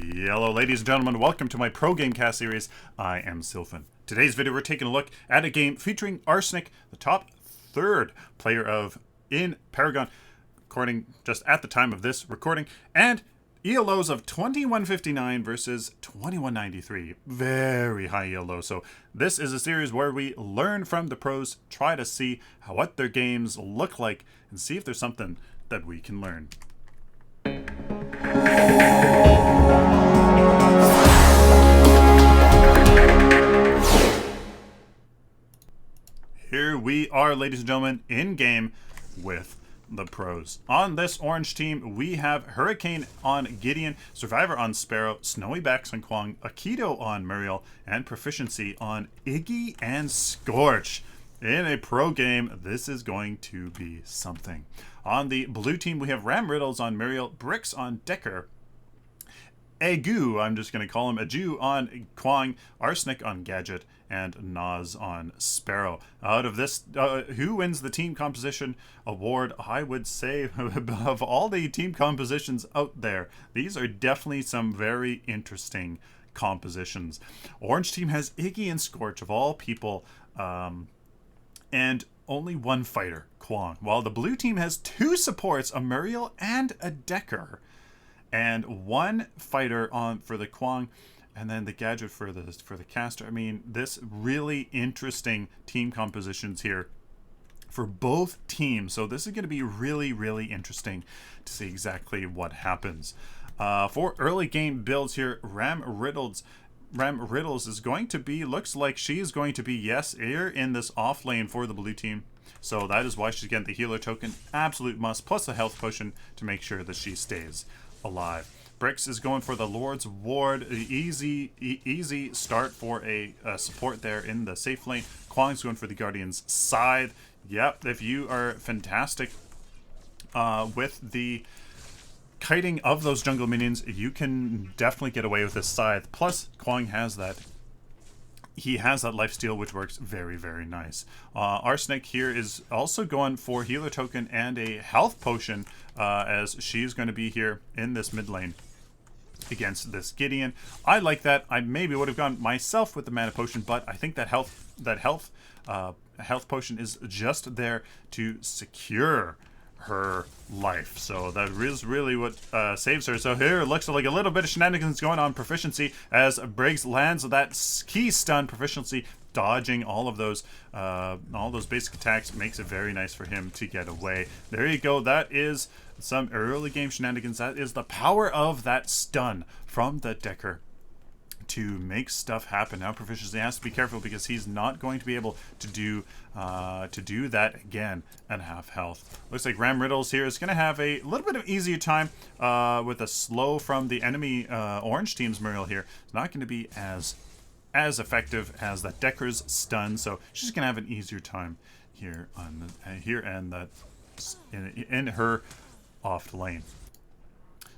Hello ladies and gentlemen, welcome to my Pro Game Cast series. I am Sylphin. Today's video we're taking a look at a game featuring Arsenic, the top third player in Paragon, according just at the time of this recording, and ELOs of 2159 versus 2193. Very high ELO. So this is a series where we learn from the pros, try to see what their games look like, and see if there's something that we can learn. Here we are, ladies and gentlemen, in game with the pros. On this orange team, we have Hurricane on Gideon, Survivor on Sparrow, Snowy Backs on Kwong, Aikido on Muriel, and Proficiency on Iggy and Scorch. In a pro game, this is going to be something. On the blue team, we have Ram Riddles on Muriel, Bricks on Decker, Agu, I'm just going to call him Aju on Kwong, Arsenic on Gadget, and Nas on Sparrow. Out of this, who wins the team composition award? I would say of all the team compositions out there, these are definitely some very interesting compositions. Orange team has Iggy and Scorch of all people, and only one fighter, Kwong, while the blue team has two supports, a Muriel and a Decker, and one fighter for the Kwong, and then the Gadget for the caster. I mean, this really interesting team compositions here for both teams. So this is going to be really, really interesting to see exactly what happens. For early game builds here, Ram Riddles is going to be, looks like she's going to be, yes, here in this off lane for the blue team. So that is why she's getting the healer token, absolute must, plus a health potion to make sure that she stays alive. Bricks is going for the Lord's Ward, easy start for a support there in the safe lane. Kwong's going for the Guardian's Scythe. Yep, if you are fantastic with the kiting of those jungle minions, you can definitely get away with this Scythe. Plus, Kwong has that. He has that lifesteal, which works very, very nice. Arsenic here is also going for healer token and a health potion, as she's going to be here in this mid lane against this Gideon. I like that. I maybe would have gone myself with the mana potion, but I think that health potion is just there to secure her life. So that is really what saves her. So here it looks like a little bit of shenanigans going on. Proficiency as Briggs lands that key stun. Proficiency dodging all of those basic attacks makes it very nice for him to get away. There you go. That is some early game shenanigans. That is the power of that stun from the Decker to make stuff happen. Now Proficiency has to be careful because he's not going to be able to do that again at half health. Looks like Ram Riddles here is going to have a little bit of easier time with a slow from the enemy orange team's Muriel here. It's not going to be as effective as that Decker's stun, so she's going to have an easier time here on and that in her off lane.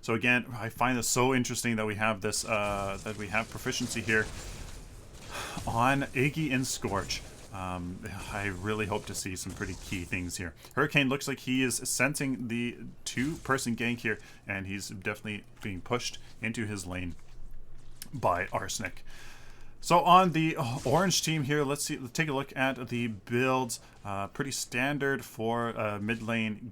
So again, I find this so interesting that we have this, Proficiency here on Iggy and Scorch. I really hope to see some pretty key things here. Hurricane looks like he is sensing the two-person gank here, and he's definitely being pushed into his lane by Arsenic. So on the orange team here, let's take a look at the builds. Pretty standard for mid lane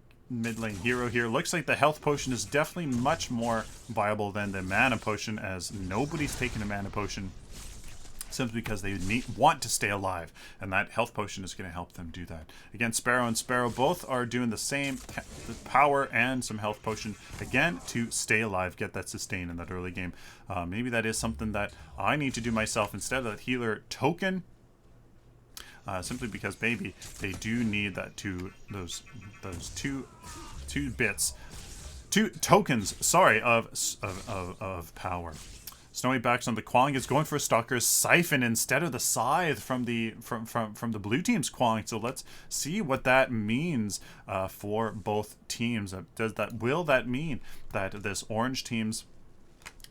hero here. Looks like the health potion is definitely much more viable than the mana potion, as nobody's taking a mana potion simply because they want to stay alive, and that health potion is going to help them do that. Again, Sparrow and Sparrow both are doing the same power and some health potion, again, to stay alive, get that sustain in that early game. Maybe that is something that I need to do myself instead of that healer token, simply because maybe they do need that those two tokens, sorry, of power. Snowy Backs on the Kwong is going for a Stalker's Sylphin instead of the Scythe from the blue team's Kwong. So let's see what that means for both teams. Will that mean that this orange team's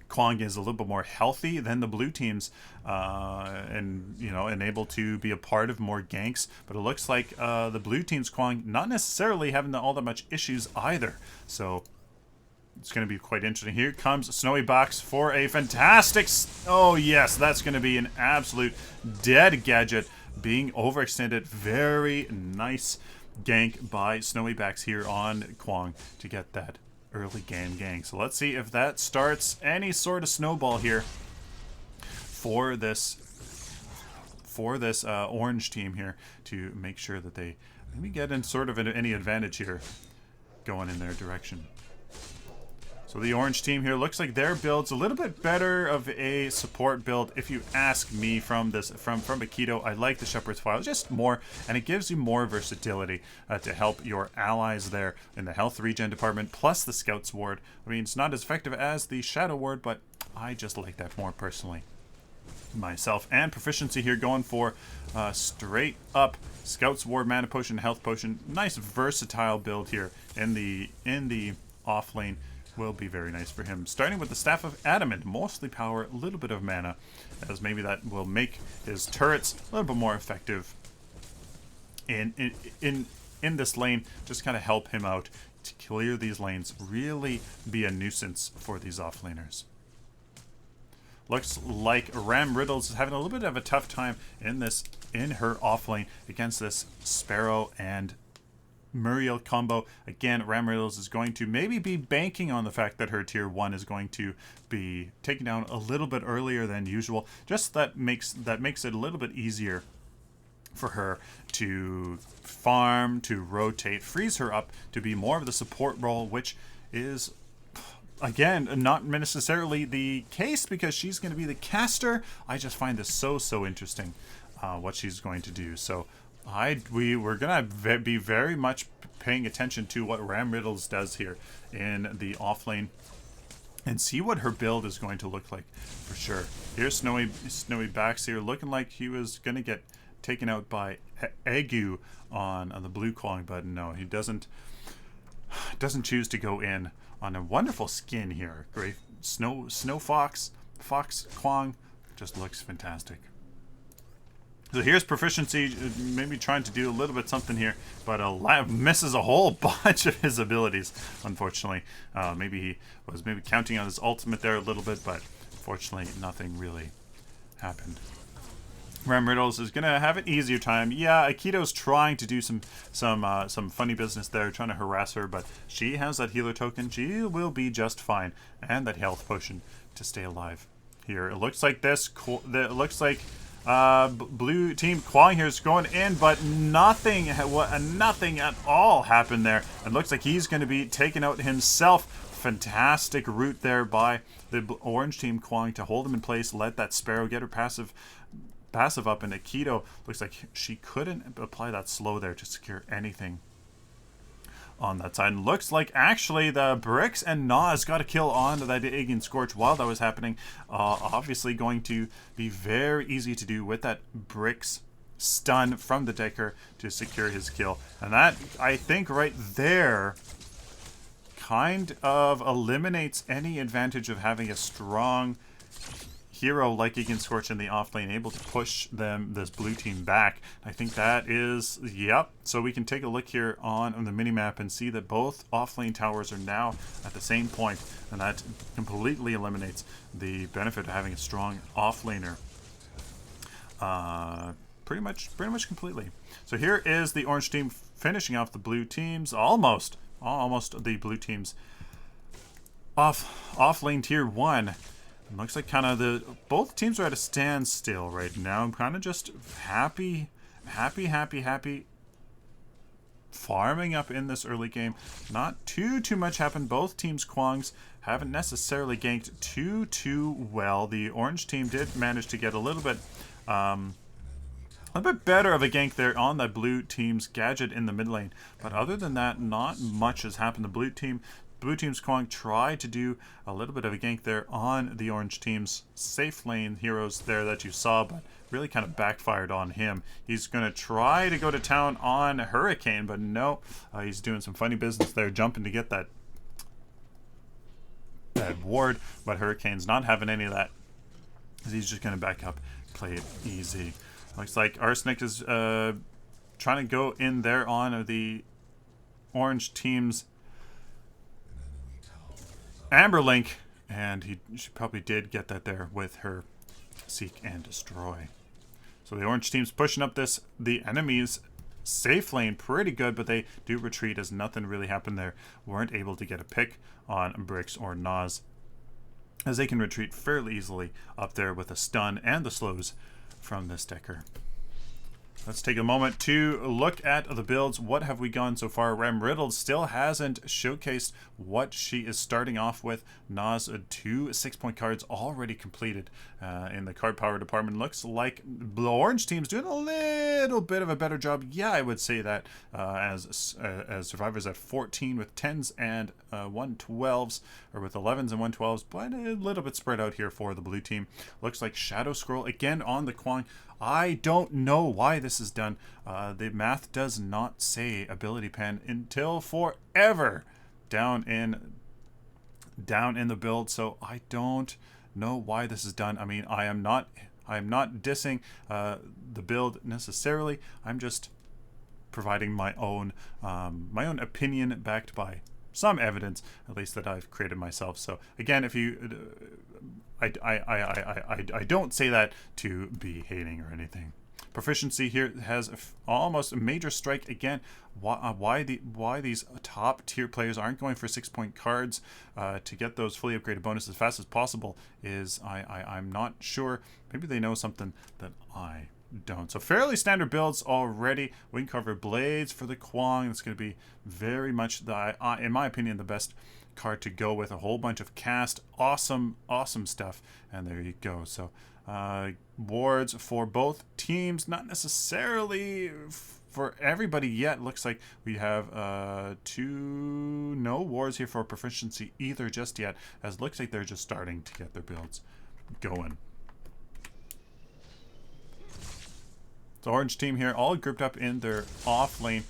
Kwong is a little bit more healthy than the blue teams, and able to be a part of more ganks? But it looks like the blue team's Kwong not necessarily having all that much issues either. So it's going to be quite interesting. Here comes Snowy Box for a fantastic... Oh, yes, that's going to be an absolute dead gadget being overextended. Very nice gank by Snowy Backs here on Kwong to get that early game gang. So let's see if that starts any sort of snowball here for this orange team here to make sure that they maybe get in sort of any advantage here going in their direction. So the orange team here looks like their build's a little bit better of a support build, if you ask me. From Aikido, I like the Shepherd's File just more, and it gives you more versatility to help your allies there in the health regen department, plus the Scout's Ward. I mean, it's not as effective as the Shadow Ward, but I just like that more personally myself. And proficiency here going for straight up Scout's Ward, Mana Potion, Health Potion. Nice versatile build here in the off lane. Will be very nice for him. Starting with the Staff of Adamant, mostly power, a little bit of mana, as maybe that will make his turrets a little bit more effective in this lane. Just kind of help him out to clear these lanes. Really be a nuisance for these offlaners. Looks like Ram Riddles is having a little bit of a tough time in her offlane against this Sparrow and Muriel combo. Again, Ram Riddles is going to maybe be banking on the fact that her tier 1 is going to be taken down a little bit earlier than usual. Just that makes it a little bit easier for her to farm, to rotate, frees her up to be more of the support role, which is, again, not necessarily the case because she's going to be the caster. I just find this so interesting, what she's going to do. So we're gonna be very much paying attention to what Ram Riddles does here in the off lane and see what her build is going to look like for sure. Here's Snowy Backs here, looking like he was gonna get taken out by Agu on the blue calling button. No, he doesn't choose to go in on a wonderful skin here. Great Snow Fox Kwong just looks fantastic. So here's proficiency, maybe trying to do a little bit something here, but misses a whole bunch of his abilities, unfortunately. Maybe he was counting on his ultimate there a little bit, but fortunately nothing really happened. Ram Riddles is going to have an easier time. Yeah, Aikido's trying to do some funny business there, trying to harass her, but she has that healer token. She will be just fine, and that health potion to stay alive here. It looks like blue team Kwong here is going in, but nothing at all happened there. It looks like he's going to be taken out himself. Fantastic route there by the orange team Kwong to hold him in place, let that Sparrow get her passive up, and Aikido looks like she couldn't apply that slow there to secure anything on that side. And looks like actually the Bricks and Nas got a kill on that Aegean Scorch while that was happening. Obviously going to be very easy to do with that Bricks stun from the Decker to secure his kill. And that, I think right there, kind of eliminates any advantage of having a strong hero like Aegean Scorch in the off lane, able to push this blue team back. I think that is, yep. So we can take a look here on the minimap and see that both off lane towers are now at the same point, and that completely eliminates the benefit of having a strong off laner. Pretty much completely. So here is the orange team finishing off the blue teams, almost the blue teams off lane tier 1. Looks like kind of both teams are at a standstill right now. I'm kind of just happy farming up in this early game. Not too much happened. Both teams' Kwongs haven't necessarily ganked too well. The orange team did manage to get a little bit better of a gank there on that blue team's gadget in the mid lane. But other than that, not much has happened. The blue team's Kwong tried to do a little bit of a gank there on the orange team's safe lane heroes there that you saw, but really kind of backfired on him. He's going to try to go to town on Hurricane, but no, he's doing some funny business there, jumping to get that ward, but Hurricane's not having any of that. He's just going to back up, play it easy. Looks like Arsenic is trying to go in there on the orange team's Amberlink, and she probably did get that there with her Seek and Destroy. So the orange team's pushing up the enemy's safe lane pretty good, but they do retreat as nothing really happened there. Weren't able to get a pick on Bricks or Nas, as they can retreat fairly easily up there with a stun and the slows from this Decker. Let's take a moment to look at the builds. What have we gone so far? Rem Riddled still hasn't showcased what she is starting off with. Nas, 2 6-point cards already completed in the card power department. Looks like the orange team's doing a little bit of a better job. Yeah, I would say that as Survivor's at 14 with 10s and 112s, or with 11s and 112s, but a little bit spread out here for the blue team. Looks like Shadow Scroll again on the Kwang. I don't know why this is done. The math does not say ability pen until forever down in the build, so I don't know why this is done. I mean, I am not dissing the build necessarily. I'm just providing my own opinion backed by some evidence, at least that I've created myself. So again, if you I don't say that to be hating or anything. Proficiency here has almost a major strike again. Why these top tier players aren't going for 6-point cards to get those fully upgraded bonuses as fast as possible is I'm not sure. Maybe they know something that I don't. So fairly standard builds already. We can cover Blades for the Kwang. It's going to be very much in my opinion, the best card to go with. A whole bunch of cast, awesome stuff, and there you go. So wards for both teams, not necessarily for everybody yet. Looks like we have no wards here for proficiency either just yet, as looks like they're just starting to get their builds going. The orange team here all grouped up in their off lane.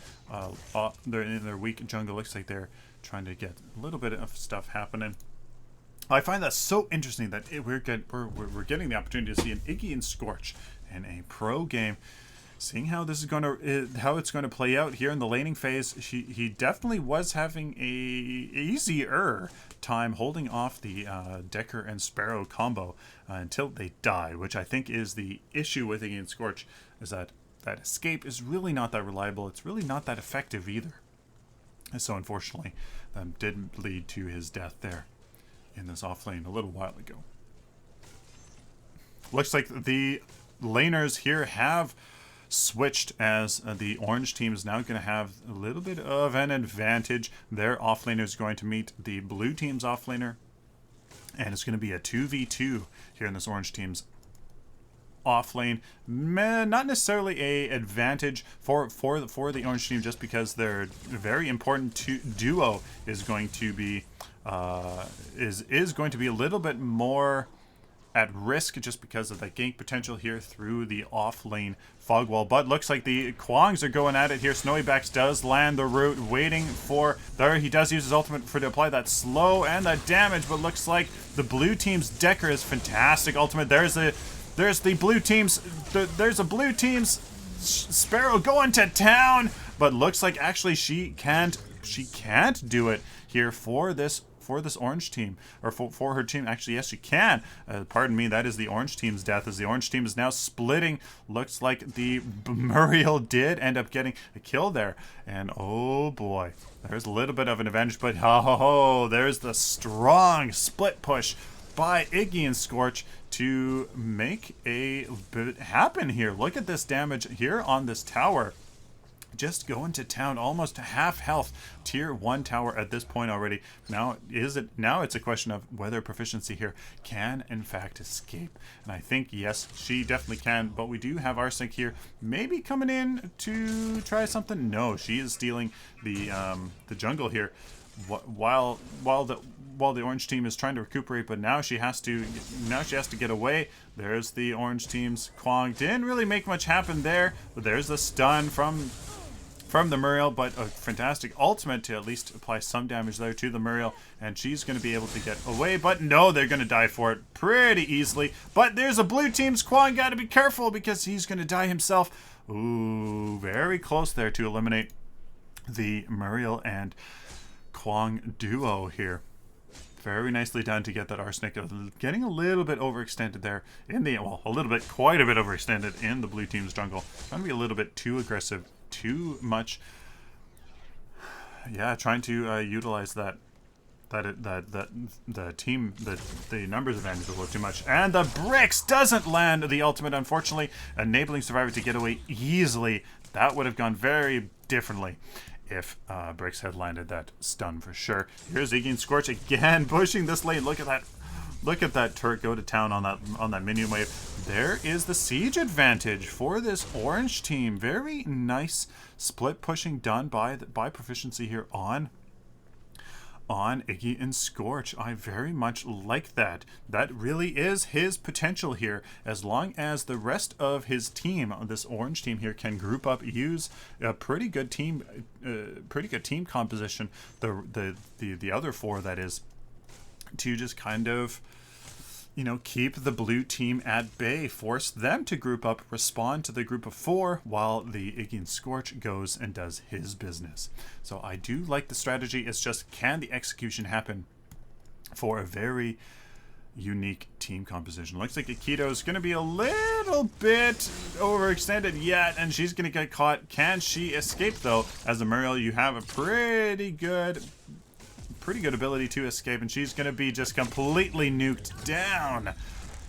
They're in their weak jungle. Looks like they're trying to get a little bit of stuff happening. I find that so interesting that we're getting the opportunity to see an Iggy and Scorch in a pro game. Seeing how this is going to play out here in the laning phase, he definitely was having a easier time holding off the Decker and Sparrow combo until they die, which I think is the issue with Iggy and Scorch, is that escape is really not that reliable. It's really not that effective either. So unfortunately, that did lead to his death there in this off lane a little while ago. Looks like the laners here have switched, as the orange team is now going to have a little bit of an advantage. Their offlaner is going to meet the blue team's offlaner, and it's going to be a 2v2 here in this orange team's off lane. Not necessarily a advantage for the orange team, just because their very important duo is going to be is going to be a little bit more at risk, just because of that gank potential here through the off lane fog wall. But looks like the Kwangs are going at it here. Snowy Backs does land the root, waiting for there. He does use his ultimate to apply that slow and that damage, but looks like the blue team's Decker is fantastic ultimate. There's the blue team's there's a blue team's Sparrow going to town, but looks like actually she can't do it here for this orange team, or for her team. Actually, yes, she can. Pardon me, that is the orange team's death, as the orange team is now splitting. Looks like the Muriel did end up getting a kill there, and oh boy, there's a little bit of an advantage, but there's the strong split push by Iggy and Scorch to make a bit happen here. Look at this damage here on this tower. Just going to town, almost half health, tier 1 tower at this point already. Now it's a question of whether proficiency here can in fact escape, and I think yes, she definitely can. But we do have Arsenic here, maybe coming in to try something. No, she is stealing the jungle here, while the orange team is trying to recuperate. But now she has to get away. There's the orange team's Kwang. Didn't really make much happen there, but there's the stun from the Muriel, but a fantastic ultimate to at least apply some damage there to the Muriel, and she's going to be able to get away. But no, they're going to die for it pretty easily. But there's a blue team's Kwang. Got to be careful, because he's going to die himself. Ooh, very close there to eliminate the Muriel and Kwang duo here. Very nicely done to get that arsenic. Getting a little bit overextended there in the, well, a little bit, quite a bit overextended in the blue team's jungle. Trying to be a little bit too aggressive, too much. Yeah, trying to utilize the numbers advantage a little too much. And the bricks doesn't land the ultimate, unfortunately, enabling Survivor to get away easily. That would have gone very differently if Bricks had landed that stun for sure. Here's Iggy and Scorch again pushing this lane. Look at that. Look at that turret go to town on that minion wave. There is the siege advantage for this orange team. Very nice split pushing done by Proficiency here on Iggy and Scorch. I very much like that. That really is his potential here. As long as the rest of his team, this orange team here, can group up, use a pretty good team composition. The other four, that is, to just kind of, you know, keep the blue team at bay, force them to group up, respond to the group of four, while the Iggy and Scorch goes and does his business. So I do like the strategy. It's just, can the execution happen for a very unique team composition? Looks like Aikido is going to be a little bit overextended yet, and she's going to get caught. Can she escape, though? As a Muriel, you have a pretty good ability to escape, and she's going to be just completely nuked down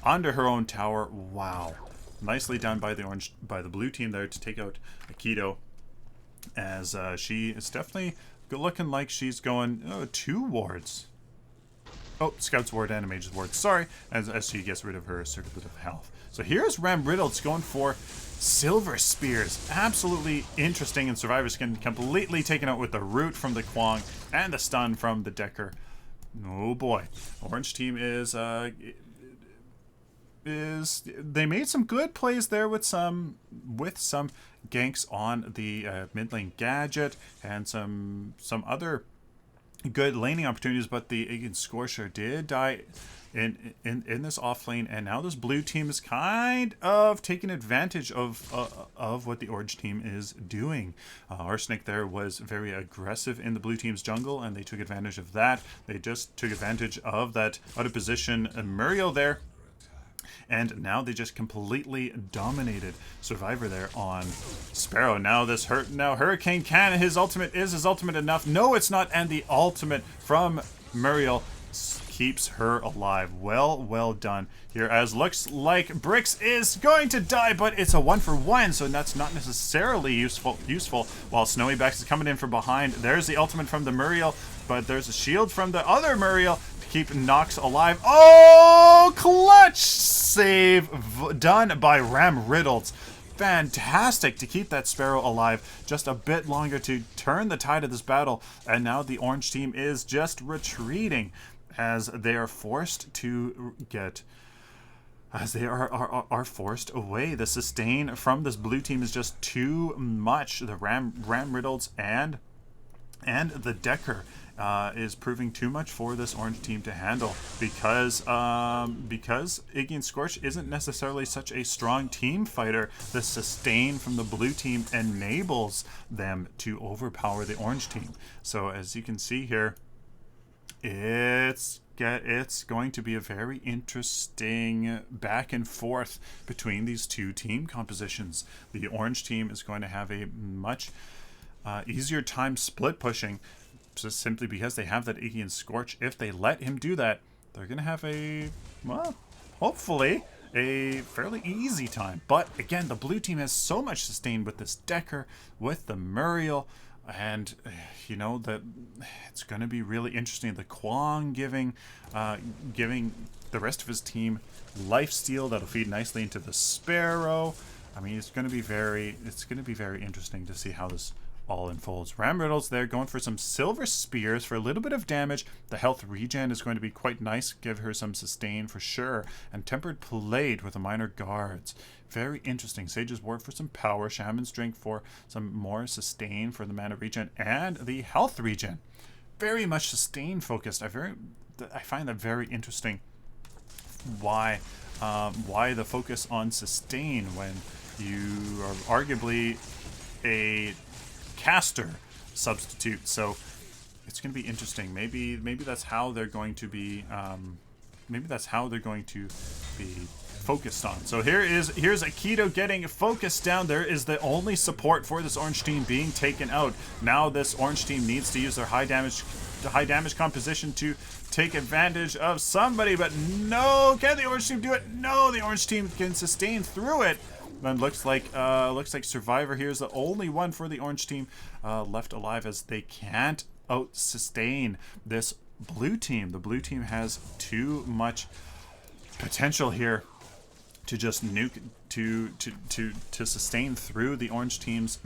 under her own tower. Wow, nicely done by the blue team there to take out Aikido, as she is definitely looking like she's going 2 wards. Oh, Scout's ward and a Mage's ward, sorry, as she gets rid of her circlet of health. So here's Ram Riddles going for Silver Spears. Absolutely interesting, and Survivors can completely taken out with the root from the Kwang and the stun from the Decker. Oh boy. Orange team is they made some good plays there with some ganks on the mid lane Gadget and some other good laning opportunities, but the Iggy and Scorcher did die in this off lane, and now this blue team is kind of taking advantage of what the orange team is doing. Arsenic there was very aggressive in the blue team's jungle, and they took advantage of that. They just took advantage of that out of position Muriel there, and now they just completely dominated Survivor there on Sparrow. Now Hurricane can, his ultimate enough? No, it's not, and the ultimate from Muriel keeps her alive. Well done here, as looks like Bricks is going to die, but it's a 1-for-1, so that's not necessarily useful, while Snowy Backs is coming in from behind. There's the ultimate from the Muriel, but there's a shield from the other Muriel to keep Nox alive. Oh, clutch save done by Ram Riddles. Fantastic to keep that Sparrow alive just a bit longer to turn the tide of this battle, and now the orange team is just retreating, as they are forced to are forced away. The sustain from this blue team is just too much. The Ram Riddles and the Decker is proving too much for this orange team to handle, because Iggy and Scorch isn't necessarily such a strong team fighter. The sustain from the blue team enables them to overpower the orange team. So as you can see here, it's going to be a very interesting back and forth between these two team compositions. The orange team is going to have a much easier time split pushing, just simply because they have that Iggy and Scorch. If they let him do that, they're going to have hopefully a fairly easy time. But again, the blue team has so much sustain with this Decker, with the Muriel, and you know that it's going to be really interesting. The Kwang giving the rest of his team lifesteal that'll feed nicely into the Sparrow. I mean, it's going to be very interesting to see how this all unfolds. Ram Riddles there going for some Silver Spears for a little bit of damage. The health regen is going to be quite nice, give her some sustain for sure. And Tempered Blade with the Minor Guards. Very interesting. Sage's Ward for some power. Shaman's Drink for some more sustain for the mana regen and the health regen. Very much sustain focused. I find that very interesting. Why the focus on sustain when you are arguably a caster substitute? So it's going to be interesting. Maybe that's how they're going to be. Maybe that's how they're going to be focused on. So here's Aikido getting focused down. There is the only support for this orange team being taken out. Now this orange team needs to use their high damage composition to take advantage of somebody, but no, can the orange team do it? No, the orange team can sustain through it. And looks like Survivor here is the only one for the orange team left alive, as they can't out sustain this blue team. The blue team has too much potential here to just nuke, to sustain through the orange team's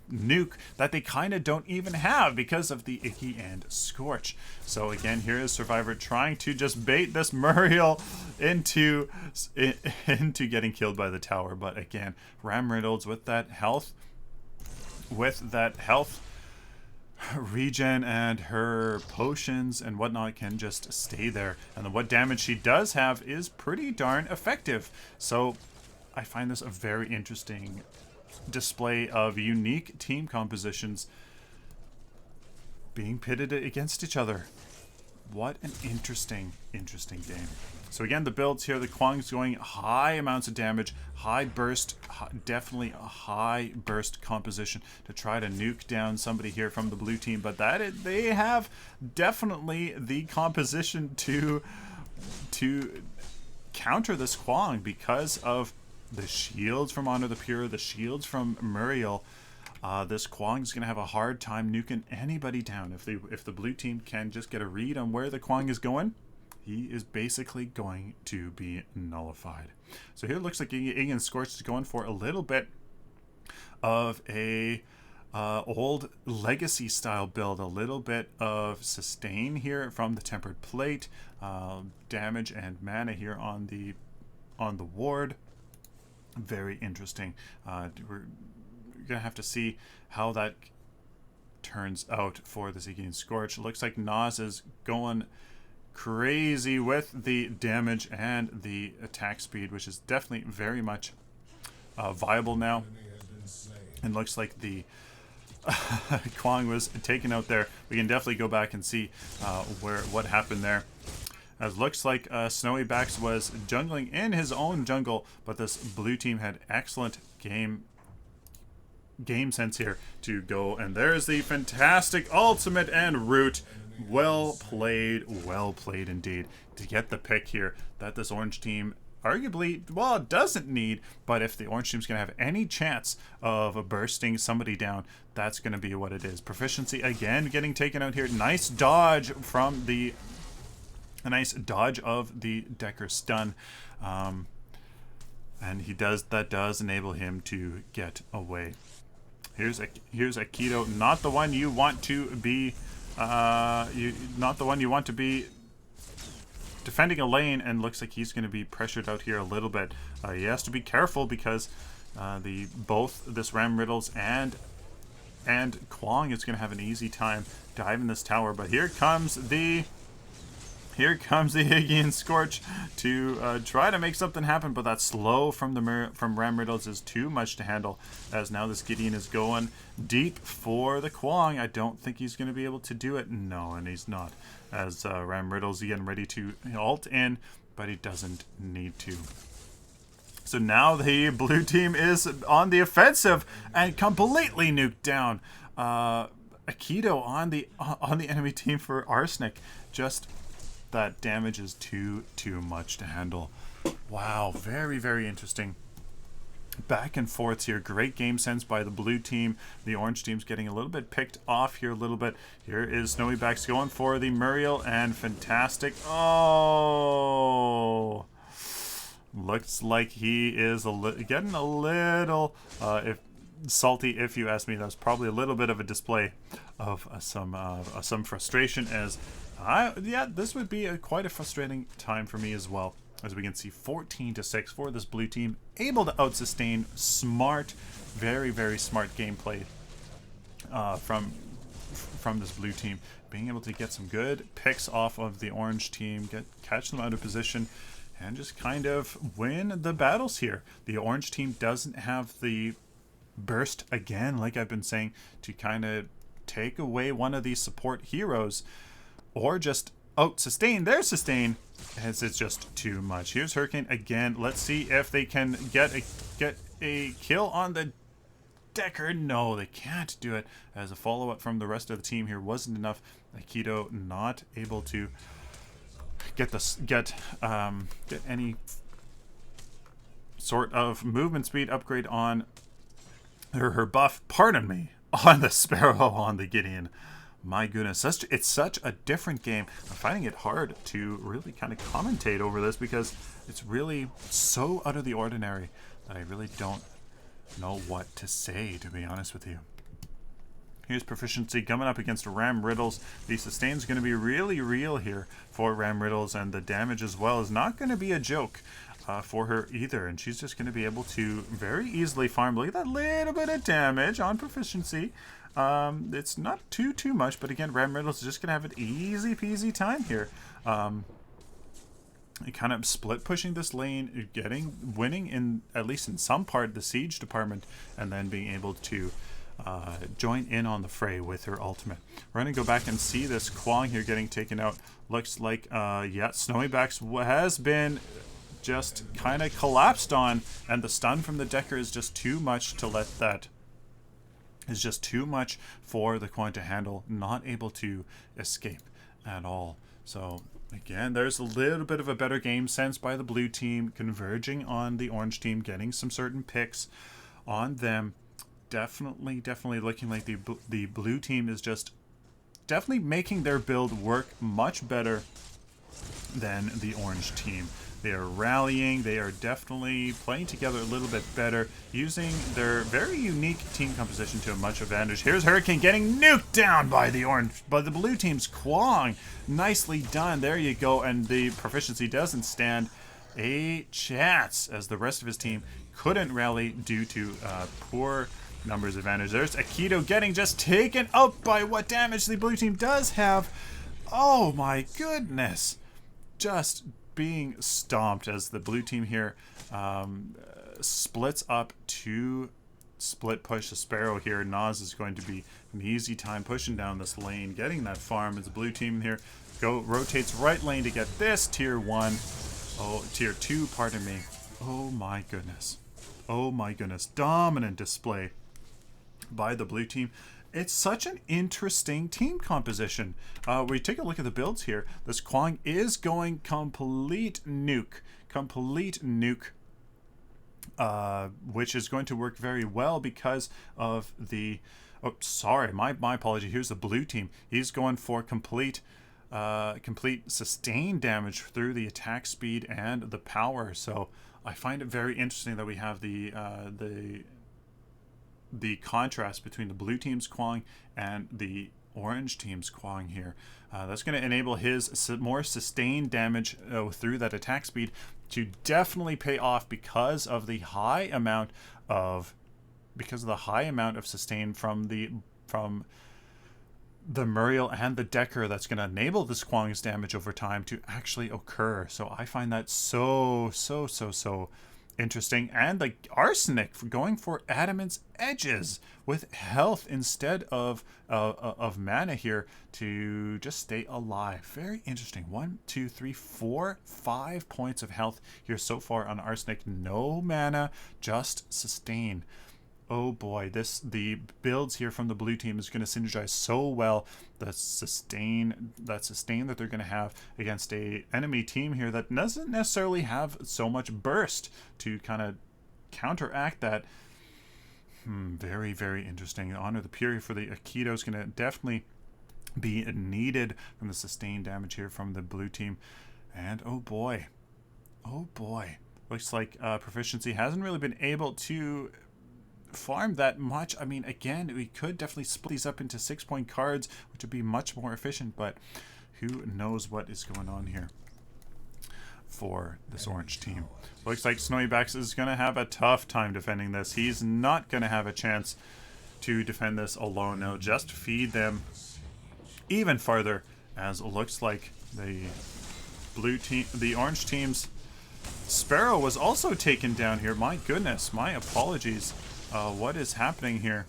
nuke that they kind of don't even have because of the Icky and Scorch. So again, here is Survivor trying to just bait this Muriel into getting killed by the tower. But again, Ram Riddles with that health regen and her potions and whatnot can just stay there, and then what damage she does have is pretty darn effective. So I find this a very interesting display of unique team compositions being pitted against each other. What an interesting game. So again, the builds here, the Kwang's going high amounts of damage, high burst, definitely a high burst composition to try to nuke down somebody here from the blue team. But they have definitely the composition to counter this Kwang because of the shields from Honor the Pure, the shields from Muriel. This Kwang is going to have a hard time nuking anybody down. If the blue team can just get a read on where the Kwang is going, he is basically going to be nullified. So here it looks like Iggy and Scorch is going for a little bit of a old legacy style build, a little bit of sustain here from the tempered plate, damage and mana here on the ward. Very interesting. We're gonna have to see how that turns out for the Iggy and Scorch. It looks like Nas is going crazy with the damage and the attack speed, which is definitely very much viable now. And looks like the Kwang was taken out there. We can definitely go back and see what happened there. As looks like Snowy Backs was jungling in his own jungle, but this blue team had excellent game sense here to go. And there's the fantastic ultimate and root. Well played indeed to get the pick here that this orange team arguably, well, it doesn't need, but if the orange team's going to have any chance of bursting somebody down, that's going to be what it is. Proficiency again getting taken out here. Nice dodge from the of the Decker stun. And that does enable him to get away. Here's Aikido, not the one you want to be defending a lane, and looks like he's going to be pressured out here a little bit. He has to be careful because both this Ram Riddles and Kwang is going to have an easy time diving this tower. But here comes the Iggy and Scorch to try to make something happen, but that slow from Ram Riddles is too much to handle, as now this Gideon is going deep for the Kwang. I don't think he's going to be able to do it. No, and he's not, as Ram Riddles again ready to ult in, but he doesn't need to. So now the blue team is on the offensive and completely nuked down Aikido on the enemy team for Arsenic. Just that damage is too much to handle. Wow, very interesting back and forths here. Great game sense by the blue team. The orange team's getting a little bit picked off here a little bit. Here is Snowy Backs going for the Muriel, and fantastic. Oh, looks like he is getting a little salty, if you ask me. That was probably a little bit of a display of some frustration, as this would be quite a frustrating time for me as well. As we can see, 14-6 for this blue team, able to outsustain. Smart, very smart gameplay from this blue team, being able to get some good picks off of the orange team, catch them out of position, and just kind of win the battles here. The orange team doesn't have the burst, again, like I've been saying, to kind of take away one of these support heroes, or just sustain their sustain, as it's just too much. Here's Hurricane again. Let's see if they can get a kill on the Decker. No, they can't do it, as a follow-up from the rest of the team here wasn't enough. Aikido not able to get any sort of movement speed upgrade on her buff, pardon me, on the Sparrow on the Gideon. My goodness, it's such a different game. I'm finding it hard to really kind of commentate over this because it's really so out of the ordinary that I really don't know what to say, to be honest with you. Here's Proficiency coming up against Ram Riddles. The sustain is going to be really real here for Ram Riddles, and the damage as well is not going to be a joke for her either. And she's just going to be able to very easily farm. Look at that little bit of damage on Proficiency. It's not too much, but again, Ram Riddles is just going to have an easy peasy time here. Kind of split pushing this lane, winning in at least in some part the siege department, and then being able to join in on the fray with her ultimate. We're going to go back and see this Kwong here getting taken out. Looks like, yeah, Snowy Backs has been just kind of collapsed on, and the stun from the Decker is just too much to let that. Is just too much for the Kwong to handle, not able to escape at all. So again, there's a little bit of a better game sense by the blue team, converging on the orange team, getting some certain picks on them. Definitely looking like the blue team is just definitely making their build work much better than the orange team. They are rallying. They are definitely playing together a little bit better, using their very unique team composition to a much advantage. Here's Hurricane getting nuked down by the blue team's Kwong. Nicely done. There you go. And the Proficiency doesn't stand a chance, as the rest of his team couldn't rally due to poor numbers advantage. There's Aikido getting just taken out by what damage the blue team does have. Oh my goodness. Just being stomped as the blue team here splits up to split push the Sparrow here. Nas is going to be an easy time pushing down this lane, getting that farm as the blue team here rotates right lane to get this tier 2, pardon me. Oh my goodness. Oh my goodness. Dominant display by the blue team. It's such an interesting team composition. We take a look at the builds here. This Kwong is going complete nuke, which is going to work very well because of the. Oh, sorry, my apology. Here's the blue team. He's going for complete sustain damage through the attack speed and the power. So I find it very interesting that we have the contrast between the blue team's Kwong and the orange team's Kwong here. That's going to enable his more sustained damage through that attack speed to definitely pay off because of the high amount of sustain from the Muriel and the Decker that's going to enable this Kwong's damage over time to actually occur. So I find that so interesting. And the Arsenic for going for Adamant's Edges with health instead of mana here to just stay alive. Very interesting. 1, 2, 3, 4, 5 points of health here so far on Arsenic. No mana, just sustain. Oh boy, the builds here from the blue team is going to synergize so well. The sustain that they're going to have against a enemy team here that doesn't necessarily have so much burst to kind of counteract that. Very, very interesting. Honor the Fury for the Aikido is going to definitely be needed from the sustained damage here from the blue team. And oh boy, looks like Proficiency hasn't really been able to farm that much. I mean, again, we could definitely split these up into 6-point cards, which would be much more efficient, but who knows what is going on here for this orange team. Looks like Snowy Backs is going to have a tough time defending this. He's not going to have a chance to defend this alone. Now just feed them even farther, as it looks like the orange team's Sparrow was also taken down here. My goodness, my apologies. What is happening here?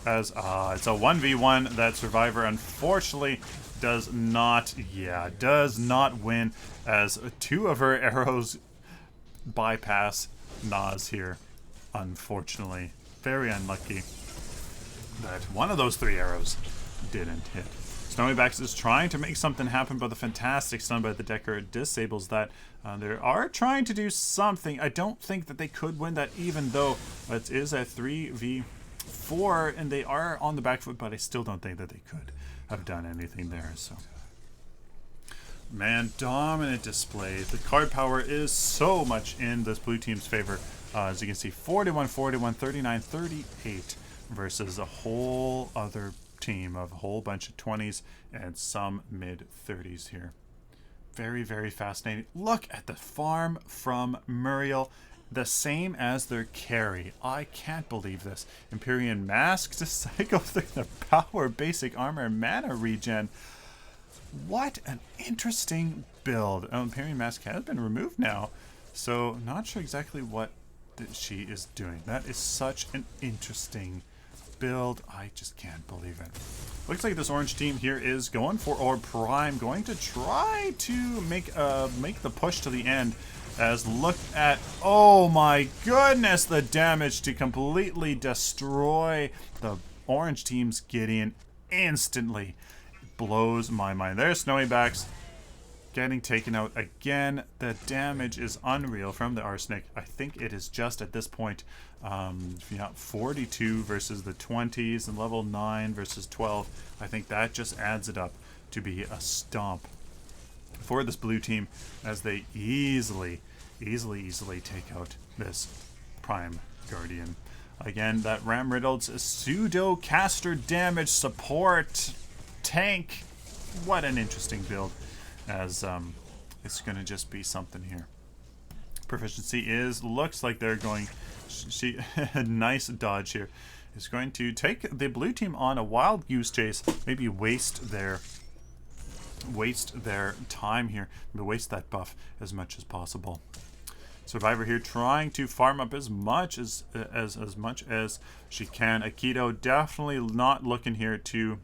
as it's a 1v1 that Survivor unfortunately does not win, as two of her arrows bypass Nas here. Unfortunately, very unlucky that one of those three arrows didn't hit. Snowybacks is trying to make something happen, but the fantastic stun by the Decker disables that. They are trying to do something. I don't think that they could win that, even though it is a 3v4 and they are on the back foot, but I still don't think that they could have done anything there. So, man, dominant display. The card power is so much in this blue team's favor. As you can see, 41-41, 39-38 versus a whole other team of a whole bunch of 20s and some mid 30s here. Very, very fascinating. Look at the farm from Muriel, the same as their carry. I can't believe this. Empyrean Mask to cycle through the power, basic armor, and mana regen. What an interesting build. Oh, Empyrean Mask has been removed now, so not sure exactly what she is doing. That is such an interesting build. I just can't believe it. Looks like this orange team here is going for Orb Prime, going to try to make the push to the end. As look at, oh my goodness, the damage to completely destroy the orange team's Gideon instantly. It blows my mind. There's Snowybacks getting taken out again. The damage is unreal from the Arsenic. I think it is just at this point, 42 versus the 20s and level 9 versus 12. I think that just adds it up to be a stomp for this blue team, as they easily take out this Prime Guardian. Again, that Ram Riddled's pseudo caster damage support tank. What an interesting build, as it's going to just be something here. Proficiency looks like they're going, nice dodge here, is going to take the blue team on a wild goose chase, maybe waste their time here, but waste that buff as much as possible. Survivor here trying to farm up as much as she can. Aikido definitely not looking here to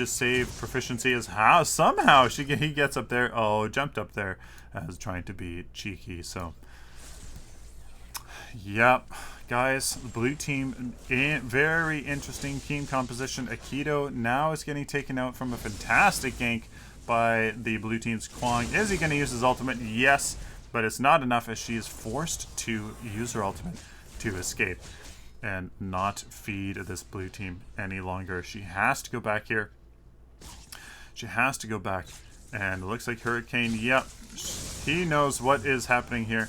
save proficiency, as how somehow he gets up there. Oh, jumped up there as trying to be cheeky. So yep, guys, the blue team, very interesting team composition. Aikido now is getting taken out from a fantastic gank by the blue team's Kwang. Is he going to use his ultimate? Yes, but it's not enough, as she is forced to use her ultimate to escape and not feed this blue team any longer. She has to go back here. She has to go back, and it looks like Hurricane, yep, he knows what is happening here.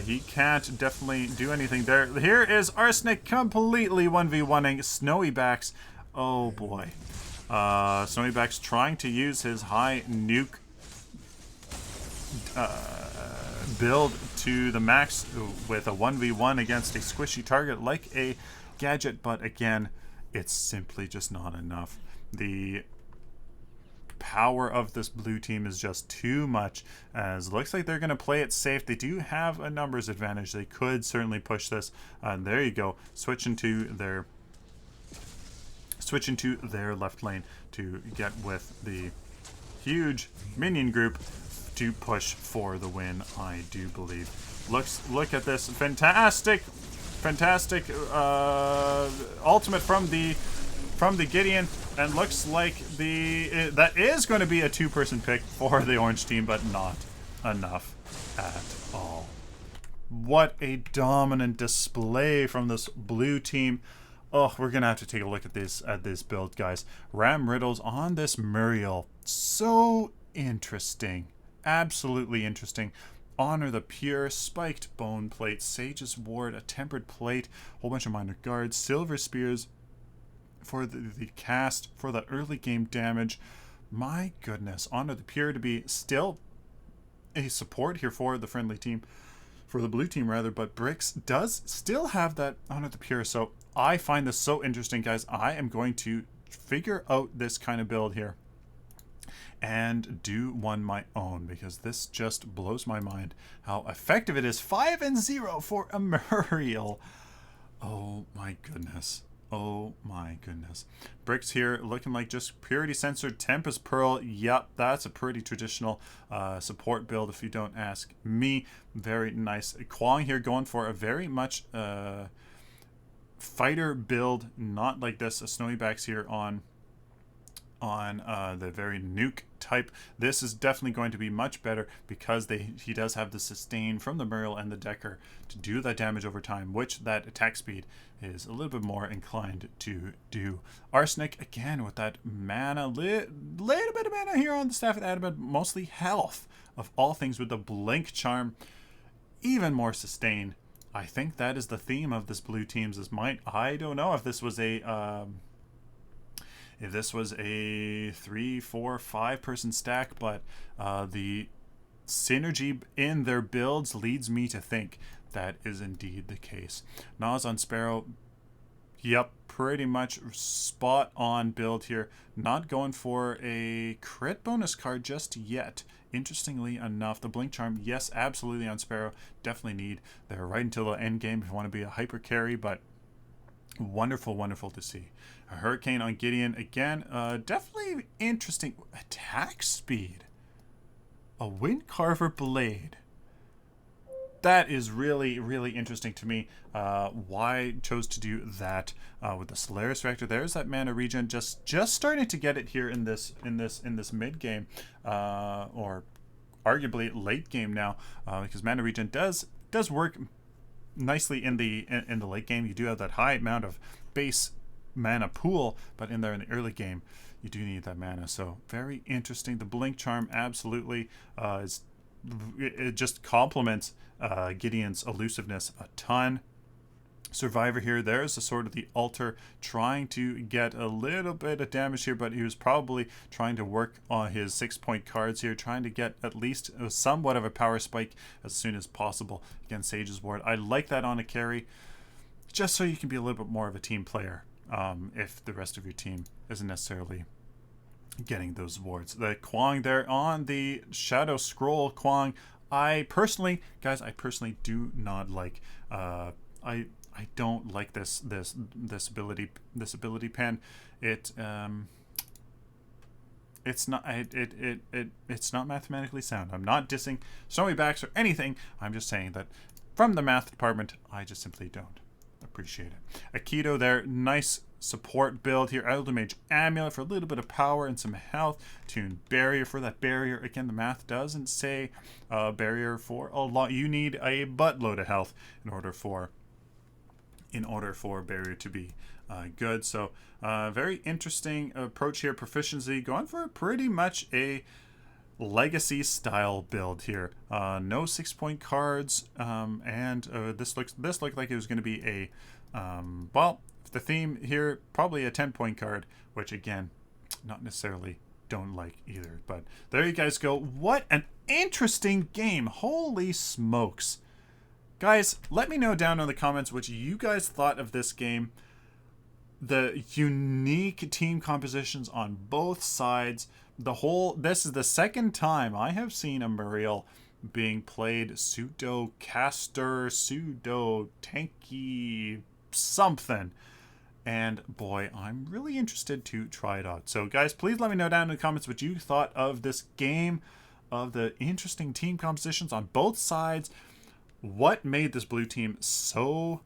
He can't definitely do anything there. Here is Arsenic completely 1v1ing Snowybacks. Oh boy. Snowybacks trying to use his high nuke build to the max with a 1v1 against a squishy target like a gadget, but again, it's simply just not enough. The power of this blue team is just too much, as it looks like they're going to play it safe. They do have a numbers advantage. They could certainly push this. There you go. Switch into their left lane to get with the huge minion group to push for the win, I do believe. Look at this fantastic ultimate from the Gideon, and looks like that is going to be a two-person pick for the orange team, but not enough at all. What a dominant display from this blue team. Oh, we're gonna have to take a look at this build, guys. Ram Riddles on this Muriel, so interesting, absolutely interesting. Honor the Pure, spiked bone plate, Sage's Ward, a tempered plate, whole bunch of minor guards, silver spears for the cast, for the early game damage. My goodness, Honor the Pure to be still a support here for the friendly team, for the blue team rather, but Bricks does still have that Honor the Pure. So I find this so interesting, guys. I am going to figure out this kind of build here and do one my own, because this just blows my mind how effective it is. 5-0 for a Muriel. Oh my goodness. Oh my goodness. Bricks here looking like just purity censored Tempest Pearl. Yep, that's a pretty traditional support build if you don't ask me. Very nice. Kwong here going for a very much fighter build, not like this. Snowy Backs here on the very nuke type. This is definitely going to be much better because he does have the sustain from the Muriel and the Decker to do that damage over time, which that attack speed is a little bit more inclined to do. Arsenic again with that mana, little bit of mana here on the Staff of Adamant, mostly health of all things with the Blink Charm, even more sustain. I think that is the theme of this blue team's might. I don't know if this was a 3, 4, 5 person stack, but the synergy in their builds leads me to think that is indeed the case. Nas on Sparrow, yep, pretty much spot on build here. Not going for a crit bonus card just yet. Interestingly enough, the Blink Charm, yes, absolutely on Sparrow. Definitely need. They're right until the end game if you want to be a hyper carry, but wonderful, wonderful to see. A Hurricane on Gideon again. Definitely interesting attack speed. A Wind Carver Blade. That is really, really interesting to me. Why I chose to do that with the Solaris Reactor. There's that mana regen. Just starting to get it here in this mid game, or arguably late game now, because mana regen does work nicely in the late game. You do have that high amount of base mana pool, but in the early game you do need that mana. So very interesting. The Blink Charm absolutely it just complements Gideon's elusiveness a ton. Survivor here, there's a sort of the altar trying to get a little bit of damage here, but he was probably trying to work on his 6-point cards here, trying to get at least somewhat of a power spike as soon as possible against Sage's Ward. I like that on a carry, just so you can be a little bit more of a team player if the rest of your team isn't necessarily getting those wards. The Kwong there on the Shadow Scroll Kwong, I personally do not like. I don't like this ability pen. It's not mathematically sound. I'm not dissing Snowy Backs or anything. I'm just saying that from the math department, I just simply don't appreciate it. Aikido there, nice support build here. Elder Mage Amulet for a little bit of power and some health. Tune Barrier for that barrier. Again, the math doesn't say barrier for a lot. You need a buttload of health in order for barrier to be good. So very interesting approach here. Proficiency going for pretty much a legacy style build here. No 6-point cards, and this looked like it was going to be a well, the theme here probably a 10-point card, which again, not necessarily don't like either. But there you guys go. What an interesting game! Holy smokes! Guys, let me know down in the comments what you guys thought of this game. The unique team compositions on both sides. This is the second time I have seen a Muriel being played pseudo caster, pseudo tanky something. And boy, I'm really interested to try it out. So guys, please let me know down in the comments what you thought of this game, of the interesting team compositions on both sides. What made this blue team so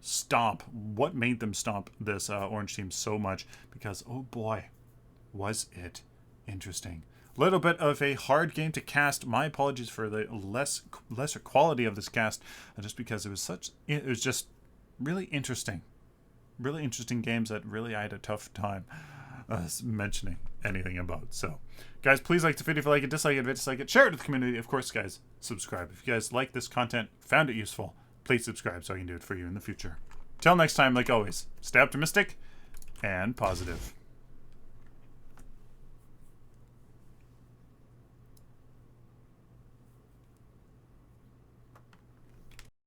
stomp? What made them stomp this orange team so much? Because, oh boy, was it interesting. Little bit of a hard game to cast. My apologies for the lesser quality of this cast, just because it was just really interesting. Really interesting games that really I had a tough time mentioning anything about. So guys, please like the video if you like it, dislike it, dislike it, share it with the community. Of course, guys, subscribe. If you guys like this content, found it useful, please subscribe so I can do it for you in the future. Till next time, like always, stay optimistic and positive.